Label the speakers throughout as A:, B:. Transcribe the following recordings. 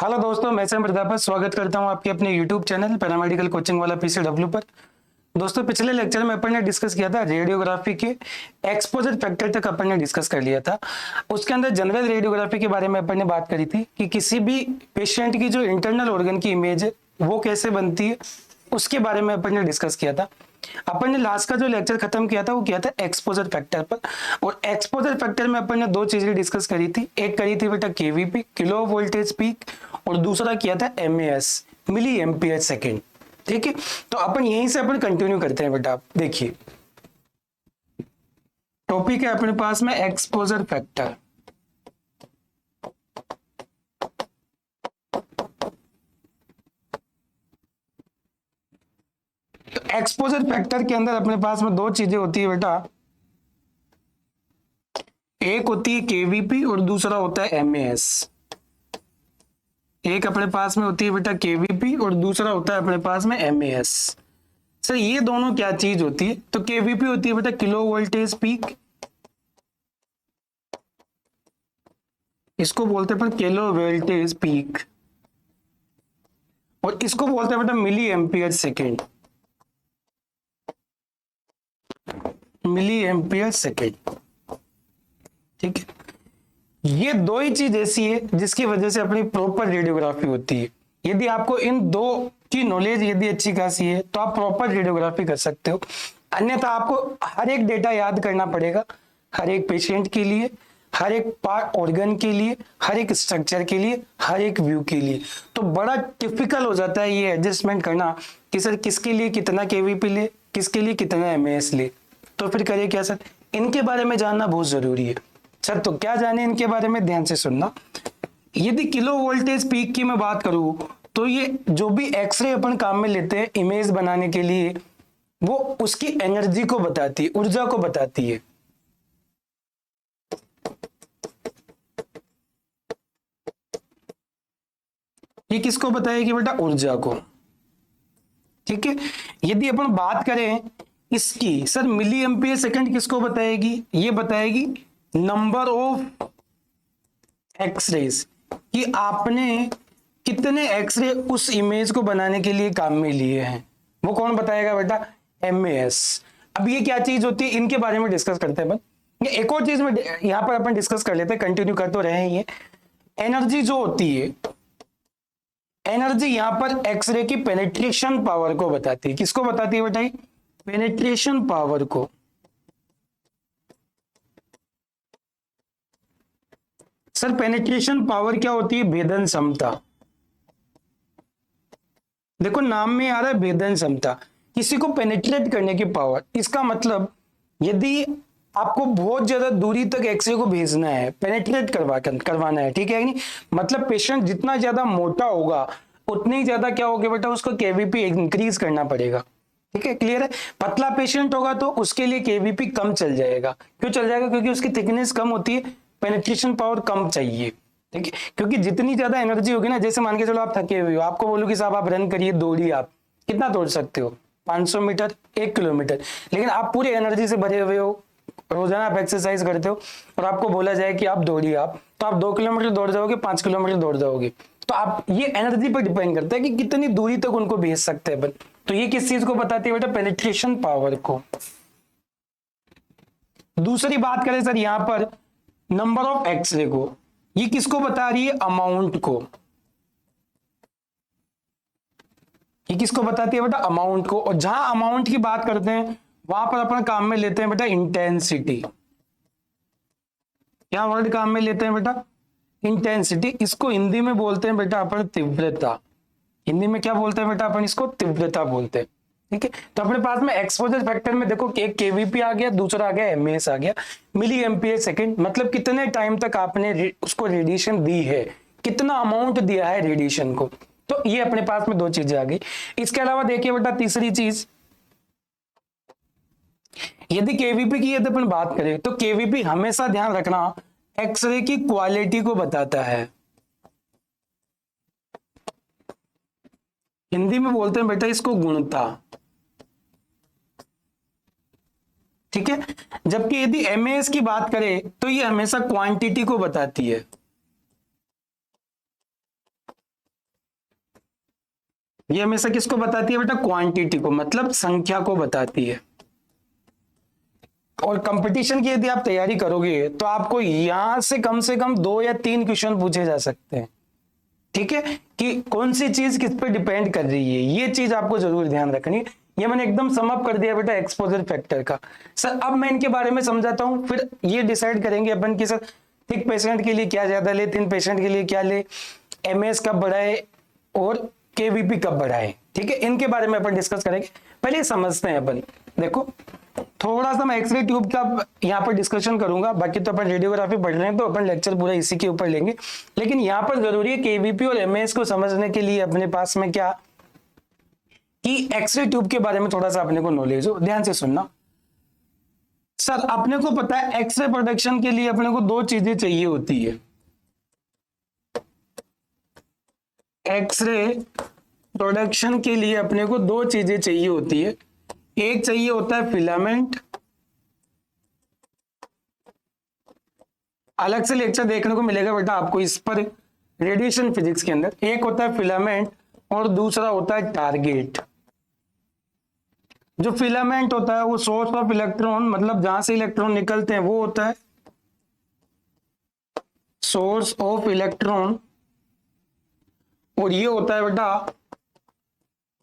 A: Hello दोस्तों, मैं Sam Pratap स्वागत करता हूं आपके अपने यूट्यूब चैनल पैरामेडिकल कोचिंग वाला पीसीडब्ल्यू पर। दोस्तों, पिछले लेक्चर में अपन ने डिस्कस किया था रेडियोग्राफी के एक्सपोजर फैक्टर तक अपन ने डिस्कस कर लिया था। उसके अंदर जनरल रेडियोग्राफी के बारे में अपन ने बात करी थी कि किसी भी पेशेंट की जो इंटरनल ऑर्गन की इमेज है वो कैसे बनती है, उसके बारे में अपन ने डिस्कस किया था। अपन ने लास्ट का जो लेक्चर खत्म किया था वो किया था एक्सपोजर फैक्टर पर, और एक्सपोजर फैक्टर में अपन ने दो चीजें डिस्कस करी थी। एक करी थी बेटा केवीपी, किलो वोल्टेज पीक, और दूसरा किया था एमएएस, मिली एम्पियर सेकेंड। ठीक है, तो अपन यहीं से अपन कंटिन्यू करते हैं बेटा। आप देखिए, टॉपिक है अपने पास में एक्सपोजर फैक्टर। एक्सपोजर फैक्टर के अंदर अपने पास में दो चीजें होती है बेटा, एक होती है केवीपी और दूसरा होता है एमएएस। एक अपने पास में होती है बेटा केवीपी और दूसरा होता है अपने पास में एमएएस। सर ये दोनों क्या चीज होती है? तो केवीपी होती है बेटा किलो वोल्टेज पीक, इसको बोलते हैं अपन किलो वोल्टेज पीक, और इसको बोलते हैं बेटा milli ampere second, milli ampere second. ठीक है, ये दो ही चीज ऐसी है जिसकी वजह से अपनी प्रॉपर रेडियोग्राफी होती है। यदि आपको इन दो की नॉलेज यदि अच्छी खासी है तो आप प्रॉपर रेडियोग्राफी कर सकते हो, अन्यथा आपको हर एक डेटा याद करना पड़ेगा, हर एक पेशेंट के लिए, हर एक पार्ट ऑर्गन के लिए, हर एक स्ट्रक्चर के लिए, हर एक व्यू के लिए। तो बड़ा टिपिकल हो जाता है ये एडजस्टमेंट करना कि सर किसके लिए कितना केवीपी ले, किसके लिए कितना एमएएस ले। तो फिर करिए क्या सर, इनके बारे में जानना बहुत जरूरी है। सर तो क्या जाने इनके बारे में, ध्यान से सुनना। यदि किलो वोल्टेज पीक की मैं बात करूं तो ये जो भी एक्सरे अपन काम में लेते हैं इमेज बनाने के लिए, वो उसकी एनर्जी को बताती है, ऊर्जा को बताती है। ये किसको बताएगी बेटा? ऊर्जा को। ठीक है, यदि अपन बात करें इसकी, सर मिली एम्पियर सेकंड किसको बताएगी? ये बताएगी नंबर ऑफ एक्सरेज, कि आपने कितने एक्सरे उस इमेज को बनाने के लिए काम में लिए हैं, वो कौन बताएगा बेटा? एमएएस। अब ये क्या चीज होती है, इनके बारे में डिस्कस करते हैं अपन। एक और चीज में यहां पर अपन डिस्कस कर लेते हैं, कंटिन्यू कर तो रहे ही है। एनर्जी जो होती है, एनर्जी यहां पर एक्सरे की पेनिट्रेशन पावर को बताती है। किसको बताती है बेटा? पेनिट्रेशन पावर को। सर पेनिट्रेशन पावर क्या होती है? भेदन क्षमता। देखो नाम में आ रहा है भेदन क्षमता, किसी को पेनिट्रेट करने की पावर। इसका मतलब यदि आपको बहुत ज्यादा दूरी तक एक्सरे को भेजना है, पेनिट्रेट करवाना है, ठीक है नहीं, मतलब पेशेंट जितना ज्यादा मोटा होगा उतनी ज्यादा क्या होगा बेटा, उसको केवीपी इंक्रीज करना पड़ेगा। ठीक है, क्लियर है? पतला पेशेंट होगा तो उसके लिए केवीपी कम चल जाएगा। क्यों चल जाएगा? क्योंकि उसकी थिकनेस कम होती है, पेनिट्रेशन पावर कम चाहिए। ठीक है, क्योंकि जितनी ज्यादा एनर्जी होगी ना, जैसे मान के चलो आप थके हुए हो, आपको बोलो कि साहब आप रन करिए, दौड़िए, आप कितना दौड़ सकते हो? 500 मीटर, 1 किलोमीटर, लेकिन आप पूरी एनर्जी से भरे हुए हो, रोजाना आप एक्सरसाइज करते हो, और आपको बोला जाए कि आप दौड़िए, आप तो आप 2 किलोमीटर दौड़ जाओगे, 5 किलोमीटर दौड़ जाओगे। तो आप, ये एनर्जी पर डिपेंड करता है कि कितनी दूरी तक उनको भेज सकते हैं अपन। तो ये किस चीज को बताती है बेटा? पेनिट्रेशन पावर को। दूसरी बात करें सर यहां पर नंबर ऑफ एक्सरे को, ये किसको बता रही है? अमाउंट को। ये किसको बताती है बेटा? अमाउंट को। और जहां अमाउंट की बात करते हैं वहां पर अपन काम में लेते हैं बेटा इंटेंसिटी। क्या वर्ड काम में लेते हैं बेटा? इंटेंसिटी। इसको हिंदी में बोलते हैं बेटा अपन तीव्रता। हिंदी में क्या बोलते हैं बेटा अपन? इसको तीव्रता बोलते हैं। ठीक है, तो अपने पास में एक्सपोजर फैक्टर में देखो कि एक केवीपी आ गया, दूसरा आ गया एमएएस आ गया, मिली एम्पियर सेकेंड, मतलब कितने टाइम तक आपने उसको रेडिएशन दी है, कितना अमाउंट दिया है रेडिएशन को। तो ये अपने पास में दो चीजें आ गई। इसके अलावा देखिए बेटा तीसरी चीज, यदि केवीपी की यदि अपन बात करें तो केवीपी हमेशा ध्यान रखना एक्सरे की क्वालिटी को बताता है। हिंदी में बोलते हैं बेटा इसको गुणता। ठीक है, जबकि यदि एमएएस की बात करें तो ये हमेशा क्वांटिटी को बताती है। ये हमेशा किसको बताती है बेटा? क्वांटिटी को, मतलब संख्या को बताती है। और कंपटीशन की यदि आप तैयारी करोगे तो आपको यहां से कम 2 या 3 क्वेश्चन पूछे जा सकते हैं, ठीक है, कि कौन सी चीज किस पे डिपेंड कर रही है, ये चीज आपको जरूर ध्यान रखनी है। ये मैंने एकदम सम अप कर दिया बेटा एक्सपोजर फैक्टर का। सर अब मैं इनके बारे में समझाता हूं, फिर ये डिसाइड करेंगे अपन कि सर थिक पेशेंट के लिए क्या ज्यादा ले, थिन पेशेंट के लिए क्या ले, एमएस कब बढ़ाए और केवीपी कब बढ़ाए, ठीक है, इनके बारे में अपन डिस्कस करेंगे। पहले समझते हैं अपन। देखो थोड़ा सा मैं एक्सरे ट्यूब का यहाँ पर डिस्कशन करूंगा, बाकी तो अपन रेडियोग्राफी पढ़ रहे हैं तो अपन लेक्चर पूरा इसी के ऊपर लेंगे, लेकिन यहाँ पर जरूरी है केवीपी और एमएस को समझने के लिए अपने पास में क्या कि एक्सरे ट्यूब के बारे में थोड़ा सा अपने को नॉलेज हो। ध्यान से सुनना। सर अपने को पता है एक्सरे प्रोडक्शन के लिए अपने को 2 चीजें चाहिए होती है। एक्सरे प्रोडक्शन के लिए अपने को 2 चीजें चाहिए होती है। एक चाहिए होता है फिलामेंट, अलग से लेक्चर देखने को मिलेगा बेटा आपको इस पर रेडिएशन फिजिक्स के अंदर। एक होता है फिलामेंट और दूसरा होता है टारगेट। जो फिलामेंट होता है वो सोर्स ऑफ इलेक्ट्रॉन, मतलब जहां से इलेक्ट्रॉन निकलते हैं वो होता है सोर्स ऑफ इलेक्ट्रॉन, और ये होता है बेटा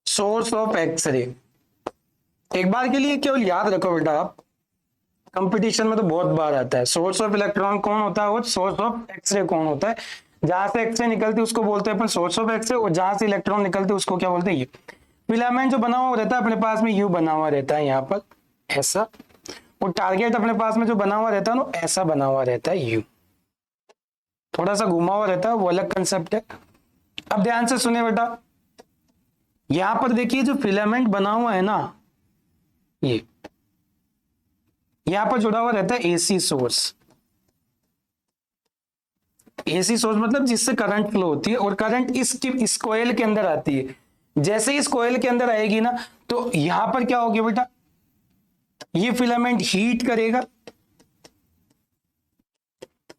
A: सोर्स ऑफ एक्सरे। एक बार के लिए केवल याद रखो बेटा आप, कंपटीशन में तो बहुत बार आता है, सोर्स ऑफ इलेक्ट्रॉन कौन होता है और सोर्स ऑफ एक्सरे कौन होता है। जहां से एक्सरे निकलती है उसको बोलते हैं अपन सोर्स ऑफ एक्सरे, और जहां से इलेक्ट्रॉन निकलते हैं उसको क्या बोलते हैं? ये फिलामेंट जो बना हुआ रहता है अपने पास में यू बना हुआ रहता है यहाँ पर ऐसा, और टारगेट अपने पास में जो बना हुआ रहता है ना ऐसा बना हुआ रहता है यू, थोड़ा सा घुमा हुआ रहता है, वो अलग कंसेप्ट है। अब ध्यान से सुने बेटा, यहां पर देखिए जो फिलामेंट बना हुआ है ना, ये यहां पर जुड़ा हुआ रहता है एसी सोर्स। एसी सोर्स मतलब जिससे करंट फ्लो होती है, और करंट इस कोयल के अंदर आती है। जैसे इस कोयल के अंदर आएगी ना तो यहां पर क्या होगी बेटा, ये फिलामेंट हीट करेगा,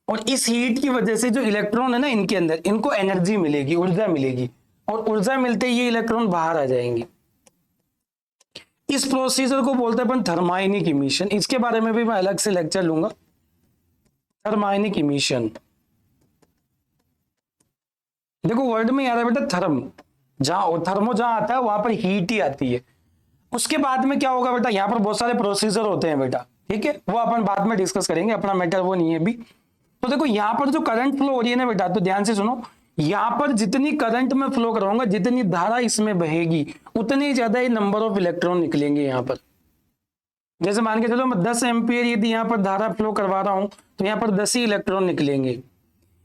A: और इस हीट की वजह से जो इलेक्ट्रॉन है ना इनके अंदर, इनको एनर्जी मिलेगी, ऊर्जा मिलेगी, और ऊर्जा मिलते ही ये इलेक्ट्रॉन बाहर आ जाएंगे। इस प्रोसीजर को बोलते हैं अपन थर्माइनिक इमिशन। इसके बारे में भी मैं अलग से लेक्चर लूंगा, थर्माइनिक इमिशन। देखो वर्ड में आ रहा है बेटा थर्म, जहां थर्मो जहां आता है वहां पर हीट ही आती है। उसके बाद में क्या होगा बेटा, यहाँ पर बहुत सारे प्रोसीजर होते हैं बेटा, ठीक है, वो अपन बाद में डिस्कस करेंगे, अपना मैटर वो नहीं है अभी। तो देखो यहाँ पर जो करंट फ्लो हो रही है ना बेटा, तो ध्यान से सुनो, यहाँ पर जितनी करंट में फ्लो कराऊंगा, जितनी धारा इसमें बहेगी, उतनी ज्यादा ही नंबर ऑफ इलेक्ट्रॉन निकलेंगे यहाँ पर। जैसे मान के चलो मैं 10 एम्पियर यदि यहाँ पर धारा फ्लो करवा रहा हूं तो यहाँ पर 10 ही इलेक्ट्रॉन निकलेंगे।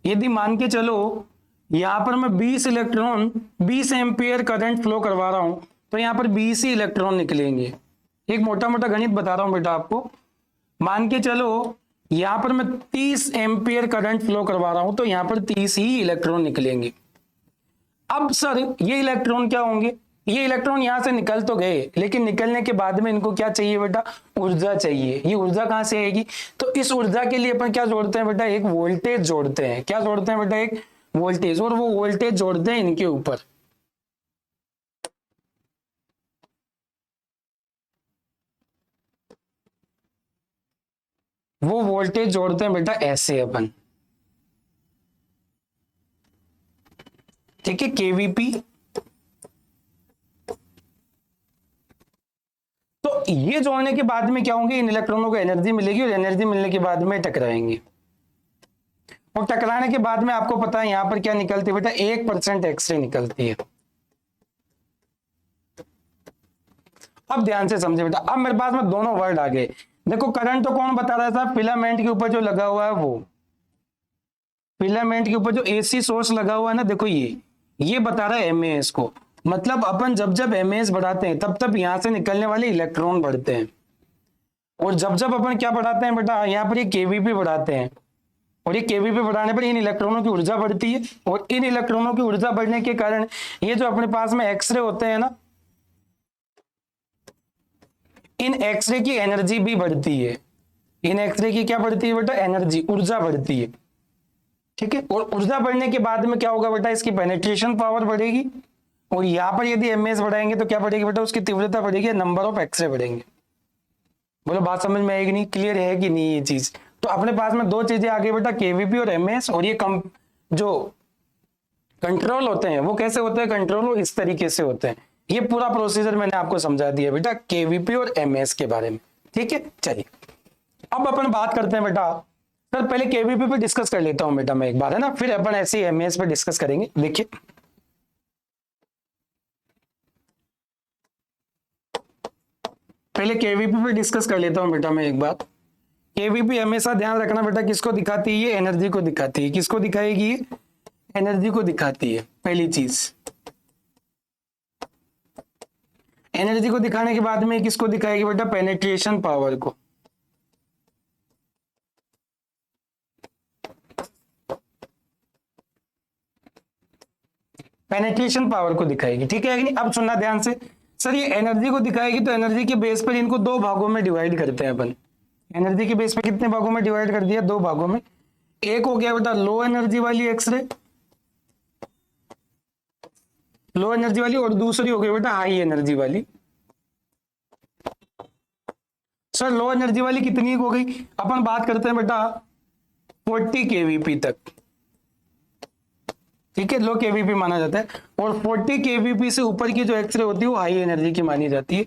A: यदि मान के चलो यहाँ पर मैं 20 एम्पियर करंट फ्लो करवा रहा हूं तो यहाँ पर 20 ही इलेक्ट्रॉन निकलेंगे। एक मोटा मोटा गणित बता रहा हूं बेटा आपको, मान के चलो यहाँ पर मैं 30 एम्पियर करंट फ्लो करवा रहा हूं तो यहाँ पर 30 ही इलेक्ट्रॉन निकलेंगे। अब सर ये इलेक्ट्रॉन क्या होंगे, ये इलेक्ट्रॉन यहाँ से निकल तो गए, लेकिन निकलने के बाद में इनको क्या चाहिए बेटा, ऊर्जा चाहिए। ये ऊर्जा कहाँ से आएगी, तो इस ऊर्जा के लिए अपन क्या जोड़ते हैं बेटा, एक वोल्टेज जोड़ते हैं। क्या जोड़ते हैं बेटा, एक वोल्टेज, और वो वोल्टेज जोड़ते हैं इनके ऊपर। वो वोल्टेज जोड़ते हैं बेटा ऐसे अपन, ठीक है, केवीपी। तो ये जोड़ने के बाद में क्या होंगे, इन इलेक्ट्रॉनों को एनर्जी मिलेगी, और एनर्जी मिलने के बाद में टकराएंगे, और टकराने के बाद में आपको पता है यहां पर क्या निकलती है बेटा, 1% एक्सरे निकलती है। अब ध्यान से समझे बेटा, अब मेरे पास में दोनों वर्ड आ गए। देखो करंट तो कौन बता रहा था, फिलामेंट के ऊपर जो लगा हुआ है वो, फिलामेंट के ऊपर जो एसी सोर्स लगा हुआ है ना, देखो ये बता रहा है एमएएस को। मतलब अपन जब जब एमएएस बढ़ाते हैं तब तब यहां से निकलने वाले इलेक्ट्रॉन बढ़ते हैं, और जब जब अपन क्या बढ़ाते हैं बेटा, यहाँ पर ये केवीपी बढ़ाते हैं, और ये केवीपी बढ़ाने पर इन इलेक्ट्रॉनों की ऊर्जा बढ़ती है, और इन इलेक्ट्रॉनों की ऊर्जा बढ़ने के कारण ये जो अपने पास में एक्सरे होते हैं ना, इन एक्सरे की एनर्जी भी बढ़ती है। इन एक्सरे की क्या बढ़ती है बेटा, एनर्जी, ऊर्जा बढ़ती है, ठीक है। और ऊर्जा बढ़ने के बाद में क्या होगा बेटा, इसकी पेनिट्रेशन पावर बढ़ेगी, और यहाँ पर यदि एमएस बढ़ाएंगे तो क्या बढ़ेगी बेटा, उसकी तीव्रता बढ़ेगी, नंबर ऑफ एक्सरे बढ़ेंगे। बोलो बात समझ में आएगी नहीं, क्लियर है कि नहीं ये चीज। तो अपने पास में दो चीजें आ गई बेटा, केवीपी और एमएस। और ये कम जो कंट्रोल होते हैं वो कैसे होते हैं, कंट्रोल वो इस तरीके से होते हैं। ये पूरा प्रोसीजर मैंने आपको समझा दिया बेटा केवीपी और एमएस के बारे में, ठीक है। चलिए अब अपन बात करते हैं बेटा, सर पहले केवीपी पे डिस्कस कर लेता हूं बेटा मैं एक बार, है ना, फिर अपन ऐसे एमएस पे डिस्कस करेंगे। देखिए पहले केवीपी पे डिस्कस कर लेता हूं बेटा मैं एक बार। केवीपी हमेशा ध्यान रखना बेटा किसको दिखाती है, ये एनर्जी को दिखाती है। किसको दिखाएगी, एनर्जी को दिखाती है। पहली चीज एनर्जी को दिखाने के बाद में किसको दिखाएगी बेटा, पेनिट्रेशन पावर को। पेनिट्रेशन पावर को दिखाएगी, ठीक है कि नहीं। अब सुनना ध्यान से, सर ये एनर्जी को दिखाएगी तो एनर्जी के बेस पर इनको दो भागों में डिवाइड करते हैं अपन। एनर्जी के बेस पर कितने भागों में डिवाइड कर दिया, दो भागों में। एक हो गया बेटा लो एनर्जी वाली एक्सरे, लो एनर्जी वाली, और दूसरी हो गई बेटा हाई एनर्जी वाली। सर लो एनर्जी वाली कितनी हो गई, अपन बात करते हैं बेटा 40 केवीपी तक, ठीक है, लो केवीपी माना जाता है। और 40 केवीपी से ऊपर की जो एक्सरे होती है वो हाई एनर्जी की मानी जाती है।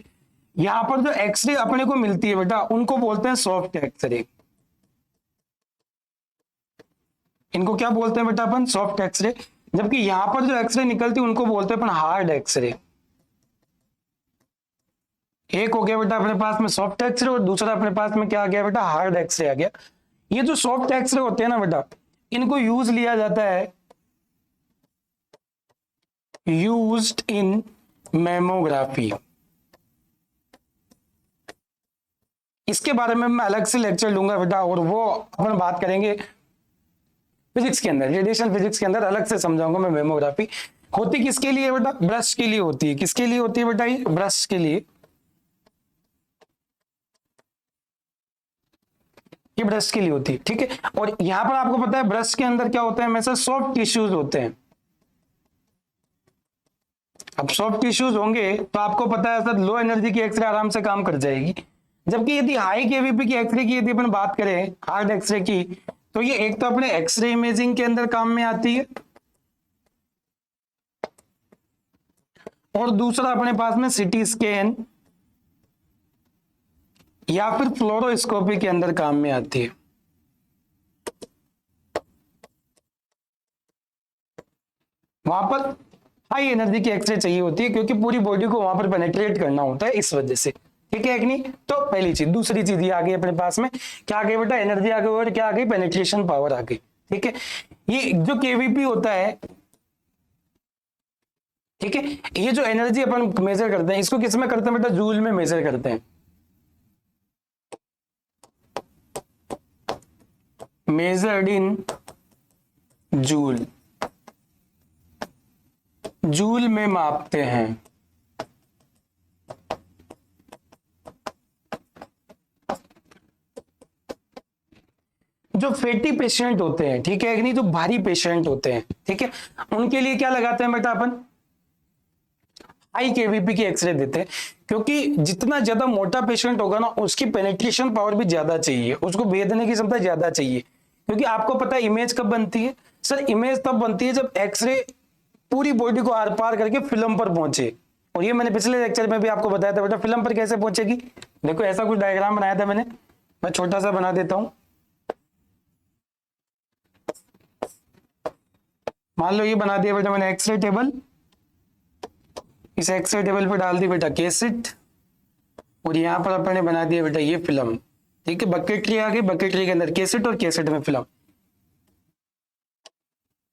A: यहां पर जो एक्सरे अपने को मिलती है बेटा उनको बोलते हैं सॉफ्ट एक्सरे। इनको क्या बोलते हैं बेटा अपन, सॉफ्ट एक्सरे। जबकि यहां पर जो एक्सरे निकलती है उनको बोलते हैं अपन हार्ड एक्सरे। एक हो गया बेटा अपने पास में सॉफ्ट एक्सरे और दूसरा अपने पास में क्या आ गया बेटा, हार्ड एक्सरे आ गया। ये जो सॉफ्ट एक्सरे होते हैं ना बेटा, इनको यूज लिया जाता है, यूज्ड इन मेमोग्राफी। इसके बारे में मैं अलग से लेक्चर लूंगा बेटा, और वो अपन बात करेंगे फिजिक्स के अंदर, रेडिएशन फिजिक्स के अंदर अलग से समझाऊंगा मैं। मेमोग्राफी होती किसके लिए बेटा, ब्रेस्ट के लिए होती है। किसके लिए होती है बेटा, ये ब्रेस्ट के लिए, ये ब्रेस्ट के लिए होती है, ठीक है। और यहां पर आपको पता है ब्रेस्ट के अंदर क्या होता है, हमेशा सॉफ्ट टिश्यूज होते हैं। अब सॉफ्ट टिश्यूज होंगे तो आपको पता है सर लो एनर्जी की एक्सरे आराम से काम कर जाएगी। जबकि यदि हाई केवीपी की एक्सरे की यदि अपन बात करें, हार्ड एक्सरे की, तो ये एक तो अपने एक्सरे इमेजिंग के अंदर काम में आती है, और दूसरा अपने पास में सिटी स्कैन या फिर फ्लोरोस्कोपी के अंदर काम में आती है। वहां पर हाई एनर्जी की एक्सरे चाहिए होती है क्योंकि पूरी बॉडी को वहां पर पेनिट्रेट करना होता है, इस वजह से, ठीक है कि नहीं। तो पहली चीज, दूसरी चीज ये आ गई अपने पास में, क्या आ गई बेटा, एनर्जी आ गई और क्या आ गई, पेनिट्रेशन पावर आ गई, ठीक है। ये जो केवीपी होता है, ठीक है, ये जो एनर्जी अपन मेजर करते हैं इसको किस में करते हैं बेटा, जूल में मेजर करते हैं। मेजर्ड इन जूल, जूल में मापते हैं। जो फैटी पेशेंट होते हैं, ठीक है कि नहीं, जो भारी पेशेंट होते हैं, ठीक है, उनके लिए क्या लगाते हैं बेटा अपन, हाई केवीपी की एक्सरे देते हैं। क्योंकि जितना ज्यादा मोटा पेशेंट होगा ना उसकी पेनिट्रेशन पावर भी ज्यादा चाहिए, उसको भेदने की क्षमता ज्यादा चाहिए। क्योंकि आपको पता है इमेज कब बनती है, सर इमेज तब बनती है जब एक्सरे पूरी बॉडी को आर पार करके फिल्म पर पहुंचे। और ये मैंने पिछले लेक्चर में भी आपको बताया था बेटा, फिल्म पर कैसे पहुंचेगी। देखो ऐसा कुछ डायग्राम बनाया था मैंने, मैं छोटा सा बना देता हूं। मान लो ये बना दिया बेटा मैंने एक्सरे टेबल, इस एक्सरे टेबल पे डाल दी बेटा कैसेट, और यहां पर अपन ने बना दिया बेटा ये फिल्म, ठीक है। बकेटरी आ गई, बकेटरी के अंदर कैसेट और कैसेट में फिल्म।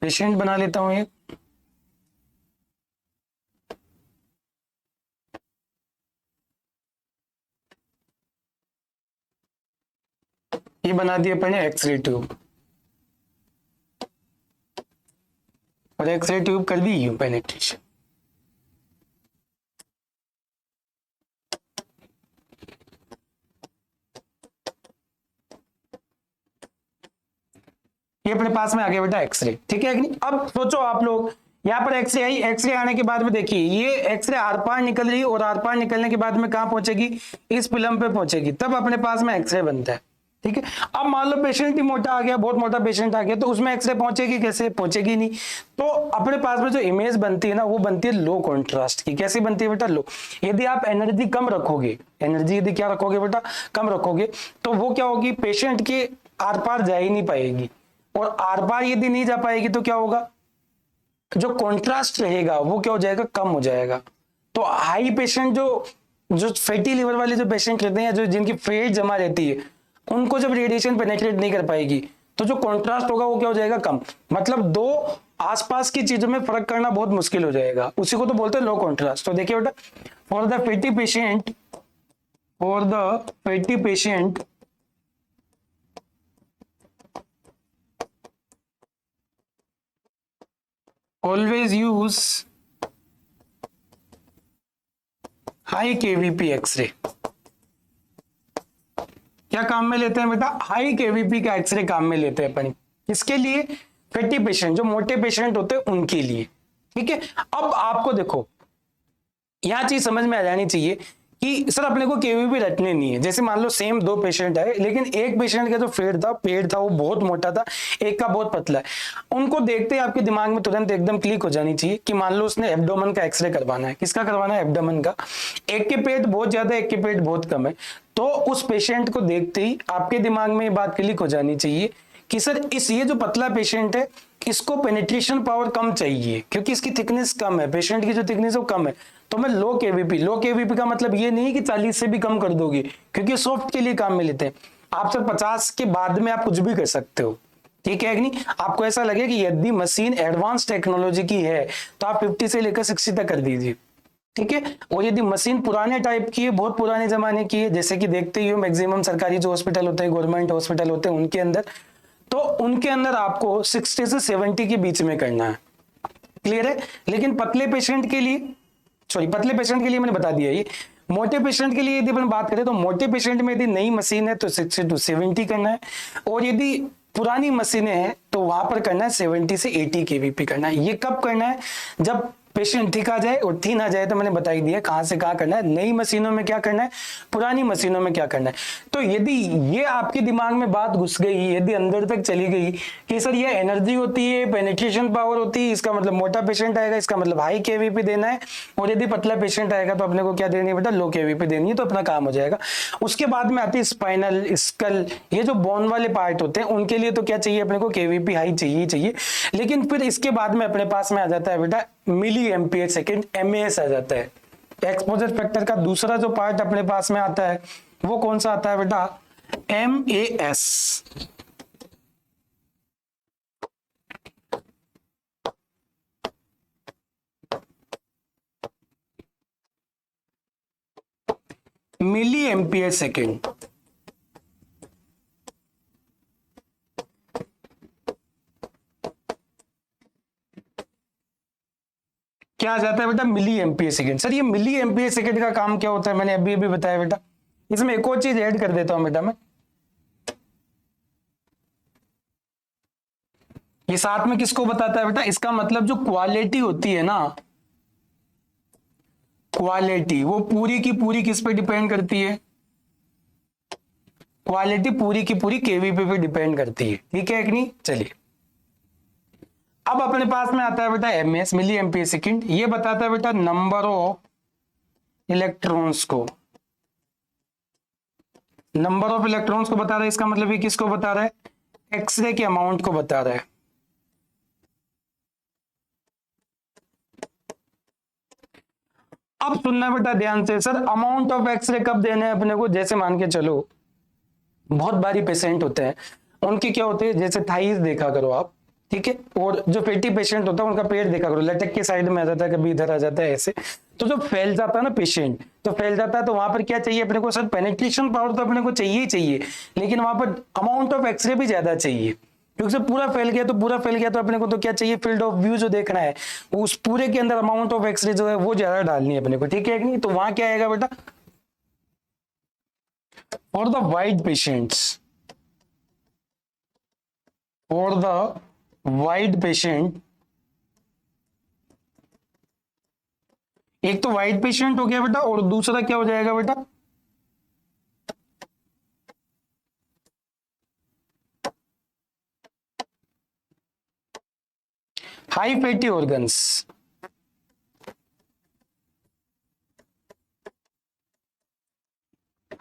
A: पेशेंट बना लेता हूं ये बना दिया अपन ने एक्सरे ट्यूब, और एक्सरे ट्यूब कर दी यू पेनिट्रेशन। ये अपने पास में आ गया बेटा एक्सरे, ठीक है कि नहीं। अब सोचो आप लोग, यहाँ पर एक्सरे आई, एक्सरे आने के बाद में देखिए ये एक्सरे आर पार निकल रही है और आर पार निकलने के बाद में कहाँ पहुंचेगी, इस फिल्म पे पहुंचेगी, तब अपने पास में एक्सरे बनता है। ठीक है, अब मान लो पेशेंट ही मोटा आ गया, बहुत मोटा पेशेंट आ गया, तो उसमें एक्सरे पहुंचेगी कैसे, पहुंचेगी नहीं। तो अपने पास में जो इमेज बनती है ना, वो बनती है लो कॉन्ट्रास्ट की। कैसी बनती है बेटा, लो। यदि आप एनर्जी कम रखोगे, एनर्जी यदि क्या रखोगे बेटा, कम रखोगे, तो वो क्या होगी, पेशेंट के आर पार जा ही नहीं पाएगी, और आर पार यदि नहीं जा पाएगी तो क्या होगा, जो कॉन्ट्रास्ट रहेगा वो क्या हो जाएगा, कम हो जाएगा। तो हाई पेशेंट जो फैटी लिवर वाले जो पेशेंट रहते हैं, जो जिनकी फैट जमा रहती है, उनको जब रेडिएशन पेनिट्रेट नहीं कर पाएगी तो जो कॉन्ट्रास्ट होगा वो क्या हो जाएगा, कम। मतलब दो आसपास की चीजों में फर्क करना बहुत मुश्किल हो जाएगा, उसी को तो बोलते हैं लो कॉन्ट्रास्ट। तो देखिए बेटा, for the fatty patient always use high KVP x ray. क्या काम में लेते हैं बेटा, हाई केवीपी का एक्सरे काम में लेते हैं अपन। किसके लिए, फैटी पेशेंट, जो मोटे पेशेंट होते हैं उनके लिए। ठीक है, अब आपको देखो यह चीज समझ में आ जानी चाहिए कि सर अपने को केवीपी रटने नहीं है। जैसे मान लो सेम दो पेशेंट आए, लेकिन एक पेशेंट का जो पेट था वो बहुत मोटा था, एक का बहुत पतला है। उनको देखते ही आपके दिमाग में तुरंत एकदम क्लिक हो जानी चाहिए कि मान लो उसने एब्डोमेन का एक्सरे करवाना है। किसका करवाना है, एब्डोमेन का। एक के पेट बहुत ज्यादा है, एक के पेट बहुत कम है, तो उस पेशेंट को देखते ही आपके दिमाग में ये बात क्लिक हो जानी चाहिए कि सर ये जो पतला पेशेंट है, इसको पेनिट्रेशन पावर कम चाहिए, क्योंकि इसकी थिकनेस कम है, पेशेंट की जो थिकनेस है वो कम है। तो मैं लो केवीपी का मतलब ये नहीं कि 40 से भी कम कर दोगे, क्योंकि सॉफ्ट के लिए काम में लेते हैं। आप सर 50 के बाद में आप कुछ भी कर सकते हो, ठीक है कि नहीं। आपको ऐसा लगे कि यदि मशीन एडवांस टेक्नोलॉजी की है तो आप 50 से लेकर 60 तक कर दीजिए, ठीक है। और यदि मशीन पुराने टाइप की है, बहुत पुराने जमाने की है, जैसे कि देखते ही हो मैक्सिमम सरकारी जो हॉस्पिटल होते हैं, गवर्नमेंट हॉस्पिटल होते हैं, उनके अंदर, तो उनके अंदर आपको 60 से 70 के बीच में करना है। क्लियर है। लेकिन पतले पेशेंट के लिए, पतले पेशेंट के लिए मैंने बता दिया। ये मोटे पेशेंट के लिए यदि अपन बात करें तो मोटे पेशेंट में यदि नई मशीन है तो 60 to 70 करना है, और यदि पुरानी मशीनें हैं तो वहां पर करना है 70 से 80 केवीपी करना है। ये कब करना है, जब पेशेंट ठीक आ जाए, और ठीक आ जाए तो मैंने बता ही दिया कहां से कहां करना है, नई मशीनों में क्या करना है, पुरानी मशीनों में क्या करना है। तो यदि ये आपके दिमाग में बात घुस गई, यदि अंदर तक चली गई कि सर ये एनर्जी होती है, पेनिट्रेशन पावर होती है, इसका मतलब मोटा पेशेंट आएगा, इसका मतलब हाई केवीपी देना है, और यदि पतला पेशेंट आएगा तो अपने को क्या देनी है बेटा, लो केवीपी देनी है, तो अपना काम हो जाएगा। उसके बाद में आती है स्पाइनल, स्कल, ये जो बोन वाले पार्ट होते हैं उनके लिए तो क्या चाहिए अपने को, केवीपी हाई चाहिए। लेकिन फिर इसके बाद में अपने पास में आ जाता है बेटा मिली एम्पियर सेकेंड, एमएएस आ जाता है। एक्सपोजर फैक्टर का दूसरा जो पार्ट अपने पास में आता है वो कौन सा आता है बेटा, एमएएस। मिली एम्पियर सेकेंड। क्या आ जाता है बेटा, मिली एम्पियर सेकेंड। सर ये मिली एम्पियर सेकेंड का काम क्या होता है, मैंने अभी अभी बताया बेटा। इसमें एक और चीज ऐड कर देता हूं बेटा मैं, ये साथ में किसको बताता है बेटा, इसका मतलब जो क्वालिटी होती है ना, क्वालिटी वो पूरी की पूरी किस पे डिपेंड करती है, क्वालिटी पूरी की पूरी केवीपी पे डिपेंड करती है, ठीक है कि नहीं। चलिए अब अपने पास में आता है बेटा एमएस, मिली एम्पियर सेकेंड। ये बताता है बेटा नंबर ऑफ इलेक्ट्रॉन्स को, नंबर ऑफ इलेक्ट्रॉन्स को बता रहा है। इसका मतलब ये किसको बता रहा है, एक्सरे के अमाउंट को बता रहा है। अब सुनना बेटा ध्यान से, सर अमाउंट ऑफ एक्सरे कब देना है अपने को, जैसे मान के चलो बहुत भारी पेशेंट होते हैं, उनके क्या होते हैं, जैसे थाइस देखा करो आप, ठीक है, और जो पेटी पेशेंट होता है उनका पेट देखा करो, लटक के साइड में आ जाता है, कभी इधर आ जाता है ऐसे। तो जो फैल जाता है ना पेशेंट, तो फैल जाता है, तो वहां पर क्या चाहिए अपने को, सर पेनिट्रेशन पावर तो अपने को चाहिए ही चाहिए, लेकिन वहां पर अमाउंट ऑफ एक्सरे भी ज्यादा चाहिए, क्योंकि से पूरा फैल गया तो अपने को तो क्या चाहिए, फील्ड ऑफ व्यू जो देखना है, उस पूरे के अंदर अमाउंट ऑफ एक्सरे जो है वो ज्यादा डालनी है अपने को, ठीक है कि नहीं। तो वहां क्या आएगा बेटा, for the wide patients, for the wide patient एक तो वाइट पेशेंट हो गया बेटा, और दूसरा क्या हो जाएगा बेटा, high fatty organs.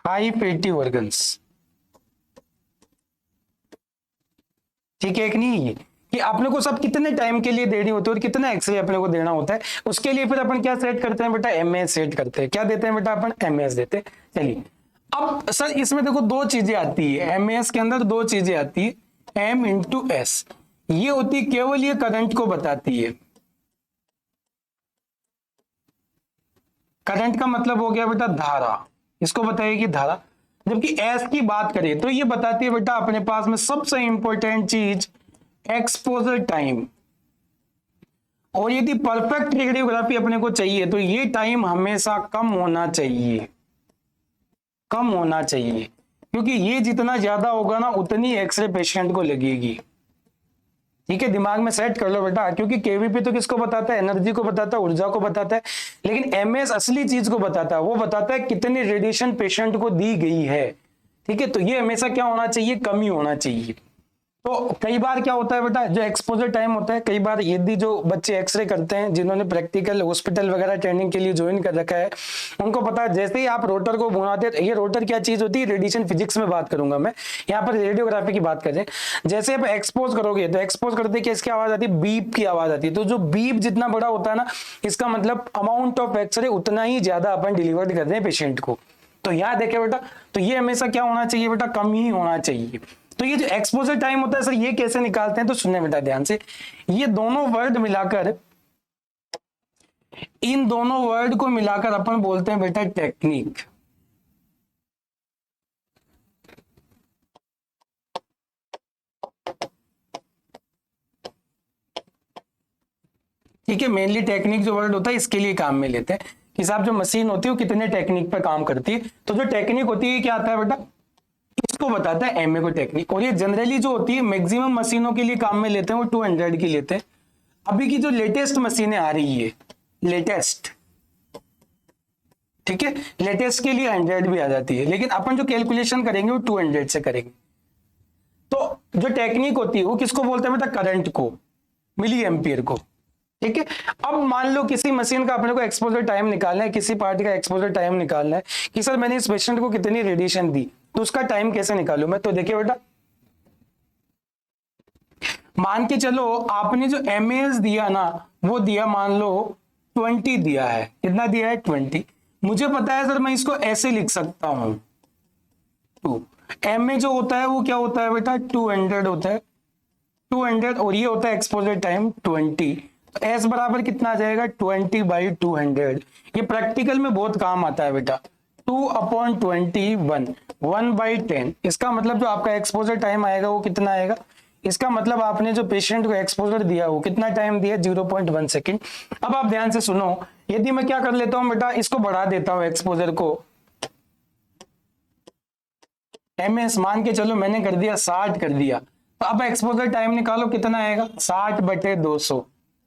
A: High fatty organs, ठीक है एक नहीं ये कि अपने को सब कितने टाइम के लिए देनी होती है और कितना एक्सरे अपने को देना होता है, उसके लिए फिर अपन क्या सेट करते हैं बेटा, एमएस सेट करते हैं। क्या देते हैं बेटा अपन, एमएस देते हैं। चलिए अब सर इसमें देखो दो चीजें आती है, एमएस के अंदर दो चीजें आती है, एम इंटू एस, ये होती है केवल ये करंट को बताती है। करंट का मतलब हो गया बेटा धारा, इसको बताएगी धारा। जबकि एस की बात करें तो ये बताती है बेटा अपने पास में सबसे इंपॉर्टेंट चीज एक्सपोजर टाइम। और यदि परफेक्ट रेडियोग्राफी अपने को चाहिए तो ये टाइम हमेशा कम होना चाहिए, कम होना चाहिए, क्योंकि ये जितना ज्यादा होगा ना उतनी एक्सरे पेशेंट को लगेगी। ठीक है, दिमाग में सेट कर लो बेटा, क्योंकि केवीपी तो किसको बताता है, एनर्जी को बताता है, ऊर्जा को बताता है, लेकिन एमएस असली चीज को बताता है, वो बताता है कितनी रेडिएशन पेशेंट को दी गई है। ठीक है, तो ये हमेशा क्या होना चाहिए, कम ही होना चाहिए। तो कई बार क्या होता है बेटा, जो एक्सपोजर टाइम होता है, कई बार यदि जो बच्चे एक्सरे करते हैं, जिन्होंने प्रैक्टिकल हॉस्पिटल वगैरह ट्रेनिंग के लिए ज्वाइन कर रखा है, उनको पता है जैसे ही आप रोटर को घुमाते हैं, ये रोटर क्या चीज होती है, रेडिएशन फिजिक्स में बात करूंगा मैं, यहाँ पर रेडियोग्राफी की बात करें, जैसे आप एक्सपोज करोगे तो एक्सपोज करते कि इसकी आवाज आती है, बीप की आवाज आती है। तो जो बीप जितना बड़ा होता है ना, इसका मतलब अमाउंट ऑफ एक्सरे उतना ही ज्यादा अपन डिलीवर्ड कर रहे हैं पेशेंट को। तो यहाँ देखे बेटा, तो ये हमेशा क्या होना चाहिए बेटा, कम ही होना चाहिए। तो ये जो एक्सपोजर टाइम होता है सर, ये कैसे निकालते हैं, तो सुनने बेटा ध्यान से, ये दोनों वर्ड मिलाकर, इन दोनों वर्ड को मिलाकर अपन बोलते हैं बेटा टेक्निक। ठीक है, मेनली टेक्निक जो वर्ड होता है इसके लिए काम में लेते हैं कि साहब जो मशीन होती है वो कितने टेक्निक पर काम करती है। तो जो टेक्निक होती है क्या आता है बेटा, इसको बताता है एमए को टेक्निक। और ये जनरली जो होती है मैक्सिमम मशीनों के लिए काम में लेते हैं वो 200 की लेते हैं। अभी की जो लेटेस्ट मशीनें आ रही है, लेटेस्ट, ठीक है, लेटेस्ट के लिए 100 भी आ जाती है, लेकिन अपन जो कैलकुलेशन करेंगे वो 200 से करेंगे। तो जो टेक्निक होती है वो किसको बोलते हैं बेटा, करंट को, मिली एम्पियर को। ठीक है, अब मान लो किसी मशीन का अपने को एक्सपोजर टाइम निकालना है, किसी पार्ट का एक्सपोजर टाइम निकालना है कि सर मैंने इस पेशेंट को कितनी रेडिएशन दी, तो उसका टाइम कैसे निकालूं मैं। तो देखिए बेटा, मान के चलो आपने जो एमएस दिया ना, वो दिया मान लो 20 दिया है, कितना दिया है 20। मुझे पता है सर मैं इसको ऐसे लिख सकता हूं, टू एमए जो होता है वो क्या होता है बेटा, 200 होता है, 200, और ये होता है एक्सपोजर टाइम 20। एस बराबर कितना आ जाएगा, 20/200। ये प्रैक्टिकल में बहुत काम आता है बेटा, 2/21, 1/10। इसका मतलब जो आपका एक्सपोजर टाइम आएगा वो कितना आएगा, इसका मतलब आपने जो पेशेंट को एक्सपोजर दिया वो कितना टाइम दिया, 0.1 सेकेंड। अब आप ध्यान से सुनो, यदि मैं क्या कर लेता हूं बेटा, इसको बढ़ा देता हूं एक्सपोजर को, एमएस मान के चलो मैंने कर दिया 60 कर दिया, तो अब एक्सपोजर टाइम निकालो कितना आएगा, 60/200।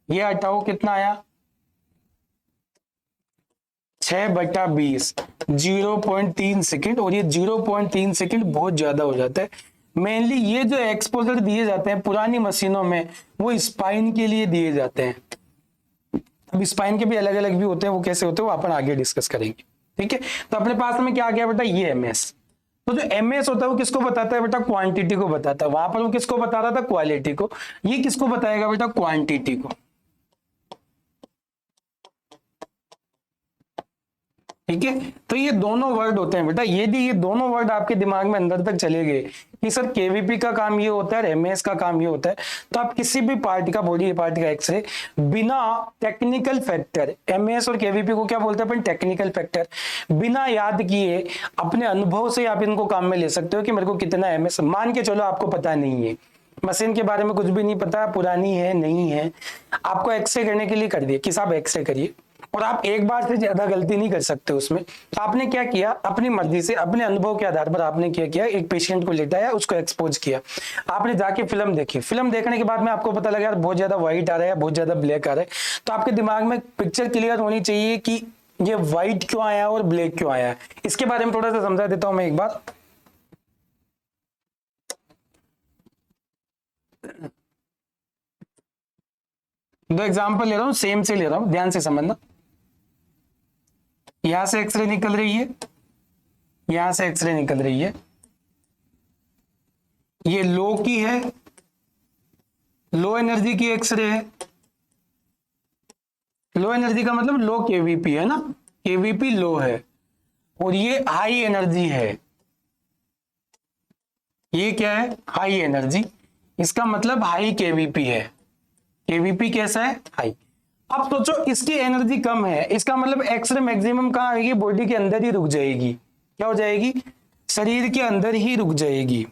A: ये हटाओ कितना आया, 6/20, 0.3 सेकेंड। और ये 0.3 सेकेंड बहुत ज्यादा हो जाता है। मेनली ये जो एक्सपोजर दिए जाते हैं पुरानी मशीनों में, वो स्पाइन के लिए दिए जाते हैं। अब स्पाइन के भी अलग अलग भी होते हैं, वो कैसे होते हैं वो अपन आगे डिस्कस करेंगे। ठीक है, तो अपने पास में क्या आ गया बेटा, ये एमएस। तो जो एमएस होता है वो किसको बताता है बेटा, क्वांटिटी को बताता है। वहां पर वो किसको बता रहा था, क्वालिटी को। ये किसको बताएगा बेटा, क्वांटिटी को। ठीक है, तो ये दोनों वर्ड होते हैं बेटा, ये दोनों वर्ड आपके दिमाग में अंदर तक चले गए कि सर केवीपी का काम ये होता है, एमएस का काम ये होता है, तो आप किसी भी पार्ट का, बॉडी पार्ट का एक्सरे बिना टेक्निकल फैक्टर, एमएस और केवीपी को क्या बोलते हैं अपन, टेक्निकल फैक्टर, बिना याद किए अपने अनुभव से आप इनको काम में ले सकते हो कि मेरे को कितना एमएस। मान के चलो आपको पता नहीं है, मशीन के बारे में कुछ भी नहीं पता, पुरानी है नहीं है, आपको एक्सरे करने के लिए कर दिया कि साहब एक्सरे करिए, और आप एक बार से ज्यादा गलती नहीं कर सकते उसमें। तो आपने क्या किया, अपनी मर्जी से अपने अनुभव के आधार पर आपने क्या किया, एक पेशेंट को लेटाया, उसको एक्सपोज किया, आपने जाके फिल्म देखी, फिल्म देखने के बाद में आपको पता लगा यार बहुत ज्यादा व्हाइट आ रहा है, बहुत ज्यादा ब्लैक आ रहा है, तो आपके दिमाग में पिक्चर क्लियर होनी चाहिए कि ये व्हाइट क्यों आया और ब्लैक क्यों आया। इसके बारे में थोड़ा सा समझा देता हूं मैं एक बार। दो एग्जांपल ले रहा हूं, सेम से ले रहा हूं, ध्यान से समझना। यहां से एक्सरे निकल रही है, यहां से एक्सरे निकल रही है, ये लो की है, लो एनर्जी की एक्सरे है। लो एनर्जी का मतलब लो केवीपी है ना, केवीपी लो है, और ये हाई एनर्जी है, ये क्या है, हाई एनर्जी, इसका मतलब हाई केवीपी है। केवीपी कैसा है, हाई। अब सोचो इसकी एनर्जी कम है, इसका मतलब एक्सरे मैक्सिमम कहां आएगी, बॉडी के अंदर ही रुक जाएगी। क्या हो जाएगी, शरीर के अंदर ही रुक जाएगी,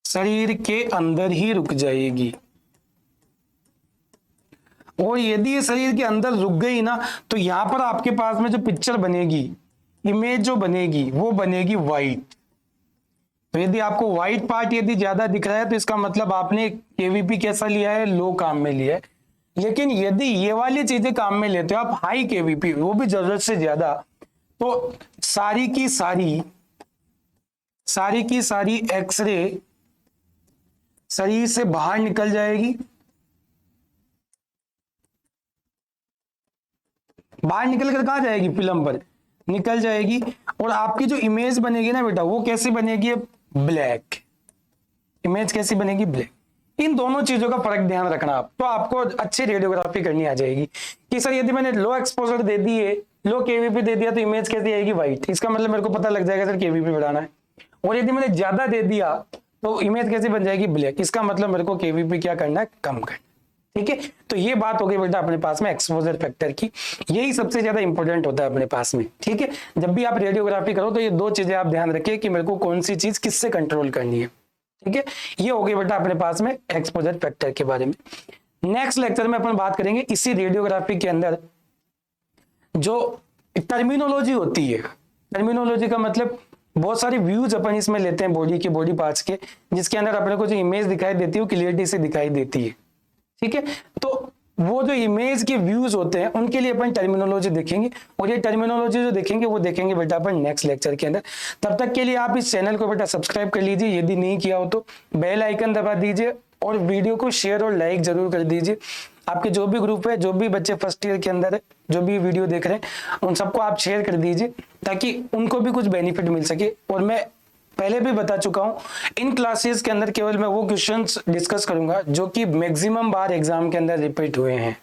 A: शरीर के अंदर ही रुक जाएगी। और यदि ये शरीर के अंदर रुक गई ना, तो यहां पर आपके पास में जो पिक्चर बनेगी, इमेज जो बनेगी, वो बनेगी व्हाइट। तो यदि आपको व्हाइट पार्ट यदि ज्यादा दिख रहा है तो इसका मतलब आपने केवीपी कैसा लिया है, लो काम में लिया है। लेकिन यदि ये वाली चीजें काम में लेते हो आप, हाई केवीपी, वो भी जरूरत से ज्यादा, तो सारी की सारी एक्सरे शरीर से बाहर निकल जाएगी, बाहर निकल कर कहां जाएगी, फिल्म पर निकल जाएगी। और आपकी जो इमेज बनेगी ना बेटा, वो कैसी बनेगी, ब्लैक। इमेज कैसी बनेगी, ब्लैक। इन दोनों चीजों का फर्क ध्यान रखना आप, तो आपको अच्छी रेडियोग्राफी करनी आ जाएगी। कि सर यदि मैंने लो एक्सपोजर दे दिए, लो केवीपी दे दिया, तो इमेज कैसी आएगी, व्हाइट। इसका मतलब मेरे को पता लग जाएगा सर केवीपी बढ़ाना है। और यदि मैंने ज्यादा दे दिया तो इमेज कैसी बन जाएगी, ब्लैक। इसका मतलब मेरे को केवीपी क्या करना है, कम करना। ठीक है, तो ये बात हो गई बेटा अपने पास में एक्सपोजर फैक्टर की। यही सबसे ज्यादा इंपॉर्टेंट होता है अपने पास में। ठीक है, जब भी आप रेडियोग्राफी करो तो ये दो चीजें आप ध्यान रखिए कि मेरे को कौन सी चीज किससे कंट्रोल करनी है। ठीक है, ये हो गई बेटा अपने पास में एक्सपोजर फैक्टर के बारे में। नेक्स्ट लेक्चर में अपन बात करेंगे इसी रेडियोग्राफी के अंदर जो टर्मिनोलॉजी होती है। टर्मिनोलॉजी का मतलब बहुत सारी व्यूज अपन इसमें लेते हैं बॉडी के, बॉडी पार्ट्स के, जिसके अंदर अपने को जो इमेज दिखाई देती है वो क्लियरिटी से दिखाई देती है। ठीक है, तो वो जो इमेज के व्यूज होते हैं उनके लिए अपन टर्मिनोलॉजी देखेंगे, और ये टर्मिनोलॉजी जो देखेंगे वो देखेंगे बेटा अपन नेक्स्ट लेक्चर के अंदर। तब तक के लिए आप इस चैनल को बेटा सब्सक्राइब कर लीजिए, यदि नहीं किया हो तो बेल आइकन दबा दीजिए, और वीडियो को शेयर और लाइक जरूर कर दीजिए। आपके जो भी ग्रुप है, जो भी बच्चे फर्स्ट ईयर के अंदर है, जो भी वीडियो देख रहे हैं, उन सबको आप शेयर कर दीजिए ताकि उनको भी कुछ बेनिफिट मिल सके। और मैं पहले भी बता चुका हूं, इन क्लासेस के अंदर केवल मैं वो क्वेश्चंस डिस्कस करूंगा जो कि मैक्सिमम बार एग्जाम के अंदर रिपीट हुए हैं।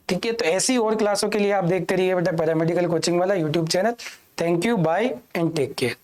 A: ठीक है, तो ऐसी और क्लासों के लिए आप देखते रहिए बेटा पैरामेडिकल कोचिंग वाला YouTube channel. Thank you, bye and take care.